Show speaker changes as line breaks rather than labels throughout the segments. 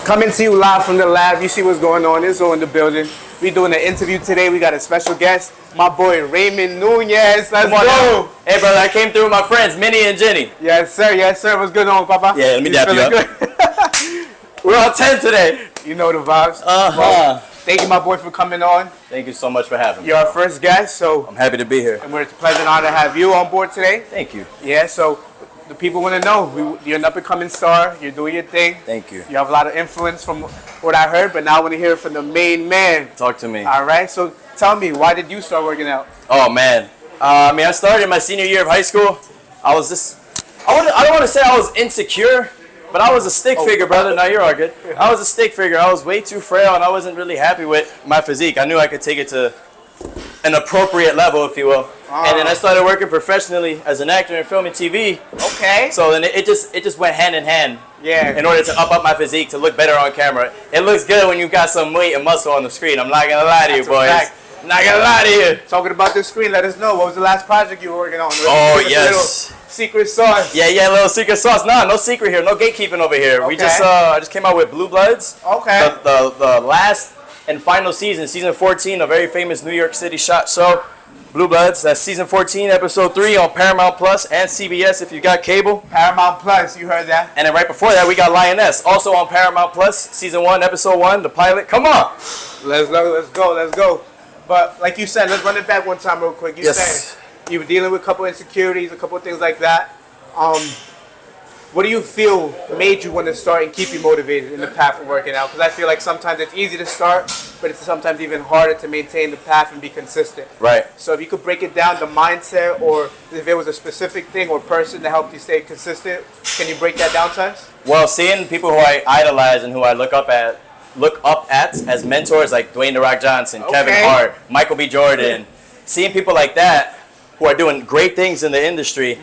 Coming to you live from the lab. You see what's going on. It's all in the building. We doing an interview today. We got a special guest, my boy Ramon Nuñez. Let's go.
Hey, brother, I came through with my friends, Minnie and Jenny.
Yes, sir. Yes, sir. What's good on, Papa?
Yeah, let me dap you up. We're on 10 today.
You know the vibes.
Well,
thank you, my boy, for coming on.
thank you so much for having me.
You're our first guest, so
I'm happy to be here.
and it's a pleasure and honor to have you on board today.
Thank you.
Yeah, so the people want to know. You're an up-and-coming star. You're doing your thing.
Thank you.
You have a lot of influence from what I heard, but now I want to hear it from the main man.
Talk to me.
All right, so tell me, why did you start working out?
Oh, man. I started my senior year of high school. I was just, I don't want to say I was insecure, but I was a stick figure, brother. No, you're all good. I was a stick figure. I was way too frail, and I wasn't really happy with my physique. I knew I could take it to an appropriate level, if you will. And then I started working professionally as an actor in film and TV.
Okay.
So then it just went hand in hand.
Yeah.
In order to up my physique to look better on camera. It looks good when you got some weight and muscle on the screen. I'm not gonna lie to you, boys. I'm not gonna lie to you.
Talking about this screen, let us know. What was the last project you were working on?
Oh, yes.
Secret sauce.
Yeah, little secret sauce. Nah, no secret here. No gatekeeping over here.
Okay.
We just I just came out with Blue Bloods.
Okay.
The last and final season 14, a very famous New York City shot show. Blue Bloods, that's season 14, episode 3 on Paramount Plus and CBS if you got cable.
Paramount Plus, you heard that.
And then right before that, we got Lioness, also on Paramount Plus, season 1, episode 1, the pilot. Come on!
Let's go. But like you said, let's run it back one time real quick. You said you were dealing with a couple insecurities, a couple of things like that. What do you feel made you want to start and keep you motivated in the path of working out? Because I feel like sometimes it's easy to start, but it's sometimes even harder to maintain the path and be consistent.
Right.
So if you could break it down, the mindset, or if it was a specific thing or person that helped you stay consistent, can you break that down to us?
Well, seeing people who I idolize and who I look up at as mentors, like Dwayne "The Rock" Johnson, Kevin Hart, Michael B. Jordan, seeing people like that who are doing great things in the industry,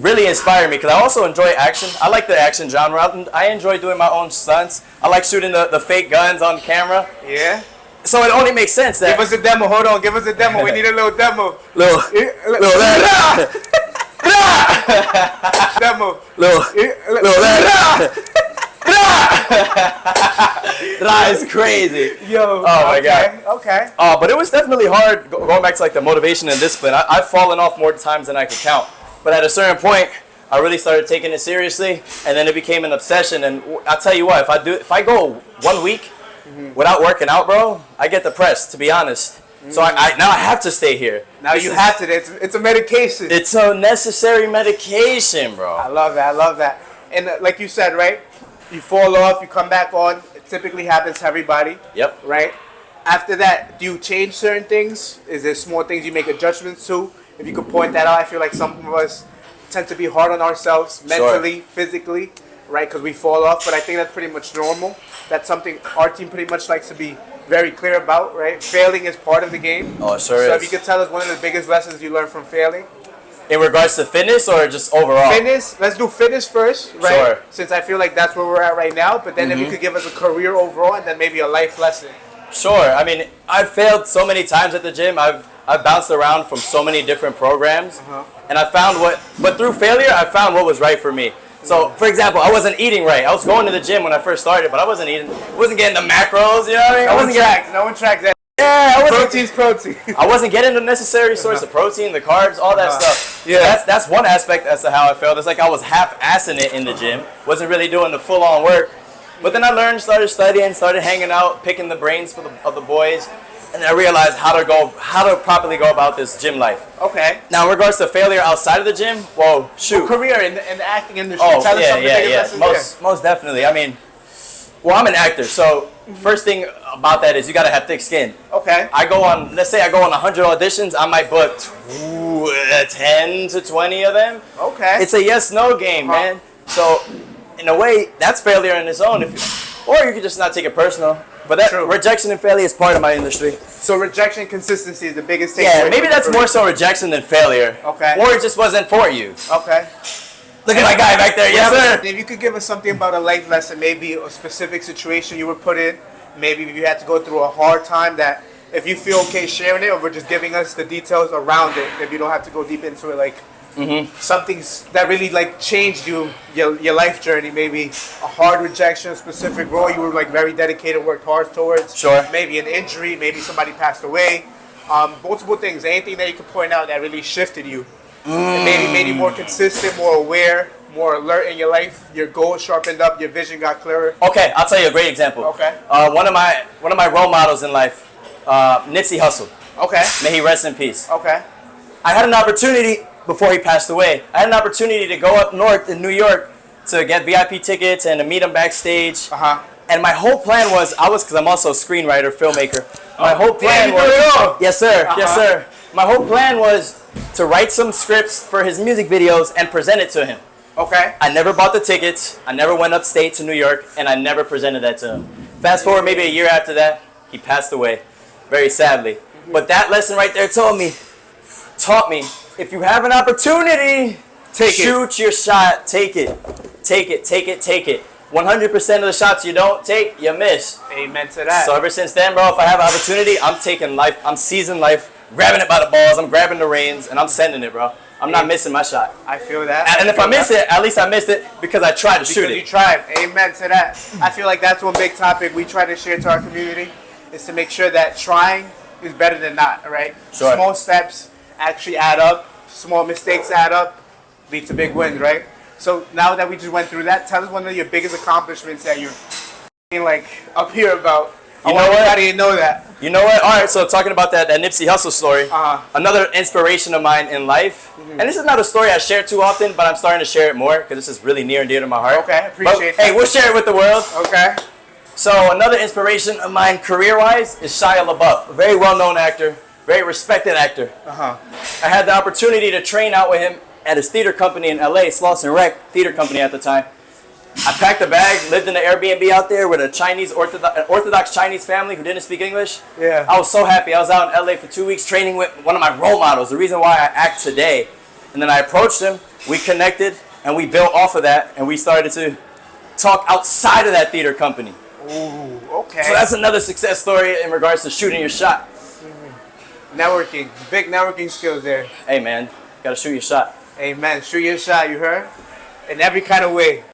really inspired me, because I also enjoy action. I like the action genre. I enjoy doing my own stunts. I like shooting the fake guns on camera.
Yeah.
So it only makes sense that...
Give us a demo. Hold on. Give us a demo. We need a little demo.
Little
demo.
That is crazy.
Yo.
Oh my God.
Okay.
But it was definitely hard going back to like the motivation and discipline. I've fallen off more times than I could count. But at a certain point, I really started taking it seriously, and then it became an obsession. And I'll tell you what, if I go 1 week without working out, bro, I get depressed, to be honest. So now I have to stay here.
Now you have to. It's a medication.
It's a necessary medication, bro.
I love that. And like you said, right? You fall off, you come back on. It typically happens to everybody.
Yep.
Right? After that, do you change certain things? Is there small things you make adjustments to? If you could point that out, I feel like some of us tend to be hard on ourselves mentally, physically, right? Because we fall off. But I think that's pretty much normal. That's something our team pretty much likes to be very clear about, right? Failing is part of the game.
Oh, it sure is.
So if you could tell us one of the biggest lessons you learned from failing.
In regards to fitness or just overall?
Fitness. Let's do fitness first, right?
Sure.
Since I feel like that's where we're at right now. But then if you could give us a career overall and then maybe a life lesson.
Sure. I mean, I've failed so many times at the gym. I've bounced around from so many different programs, and I found but through failure, I found what was right for me. So, for example, I wasn't eating right. I was going to the gym when I first started, but I wasn't getting the macros, you know what I mean?
No one tracks that.
Yeah,
Protein's protein.
I wasn't getting the necessary source of protein, the carbs, all that stuff.
Yeah.
So that's one aspect as to how I felt. It's like I was half-assing it in the gym, wasn't really doing the full-on work. But then I learned, started studying, started hanging out, picking the brains of the boys, and I realized how to properly go about this gym life.
Okay.
Now, in regards to failure outside of the gym, whoa, shoot.
Career in the acting industry.
Oh,
Tell us something
yeah. Most definitely. I mean, well, I'm an actor, so first thing about that is you gotta have thick skin.
Okay.
Let's say I go on 100 auditions, I might book 10 to 20 of them.
Okay.
It's a yes/no game, man. So, in a way, that's failure in its own. Or you could just not take it personal. But that rejection and failure is part of my industry.
So rejection and consistency is the biggest thing.
Yeah, maybe that's more so rejection than failure.
Okay.
Or it just wasn't for you.
Okay.
Look at my guy back there. Yes, sir.
If you could give us something about a life lesson, maybe a specific situation you were put in, maybe if you had to go through a hard time, that if you feel okay sharing it, or we're just giving us the details around it, if you don't have to go deep into it, like Something that really like changed your life journey. Maybe a hard rejection, a specific role you were like very dedicated, worked hard towards.
Sure.
Maybe an injury, maybe somebody passed away. Multiple things. Anything that you could point out that really shifted you. And maybe made you more consistent, more aware, more alert in your life. Your goals sharpened up, your vision got clearer.
Okay, I'll tell you a great example.
Okay.
One of my role models in life, Nipsey Hussle.
Okay.
May he rest in peace.
Okay.
I had an opportunity before he passed away. I had an opportunity to go up north in New York to get VIP tickets and to meet him backstage. And my whole plan was, because I'm also a screenwriter, filmmaker. My whole plan was, yes sir, yes sir. My whole plan was to write some scripts for his music videos and present it to him.
Okay.
I never bought the tickets. I never went upstate to New York, and I never presented that to him. Fast forward maybe a year after that, he passed away, very sadly. But that lesson right there taught me, if you have an opportunity, shoot your shot, take it. 100% of the shots you don't take, you miss.
Amen to that.
So ever since then, bro, if I have an opportunity, I'm taking life, I'm seizing life, grabbing it by the balls, I'm grabbing the reins, and I'm sending it, bro. I'm not missing my shot.
I feel that.
And if I miss it, at least I missed it because I tried to shoot it.
You tried. Amen to that. I feel like that's one big topic we try to share to our community, is to make sure that trying is better than not, right?
Sure. Small
steps actually add up. Small mistakes add up. Lead to big wins, right? So now that we just went through that, tell us one of your biggest accomplishments that you're like up here about.
You know what?
How do you know that?
You know what? All right, so talking about that Nipsey Hussle story, another inspiration of mine in life, and this is not a story I share too often, but I'm starting to share it more because this is really near and dear to my heart.
Okay, appreciate that.
Hey, we'll share it with the world.
Okay.
So another inspiration of mine career-wise is Shia LaBeouf, a very well-known actor, very respected actor. I had the opportunity to train out with him at his theater company in LA, Sloss and Rec Theater Company at the time. I packed a bag, lived in an Airbnb out there with an Orthodox Chinese family who didn't speak English.
Yeah.
I was so happy. I was out in LA for 2 weeks training with one of my role models, the reason why I act today. And then I approached him, we connected, and we built off of that, and we started to talk outside of that theater company.
Ooh, okay.
So that's another success story in regards to shooting your shot.
Networking, big networking skills there.
Hey man, gotta shoot your shot.
Amen. Shoot your shot, you heard? In every kind of way.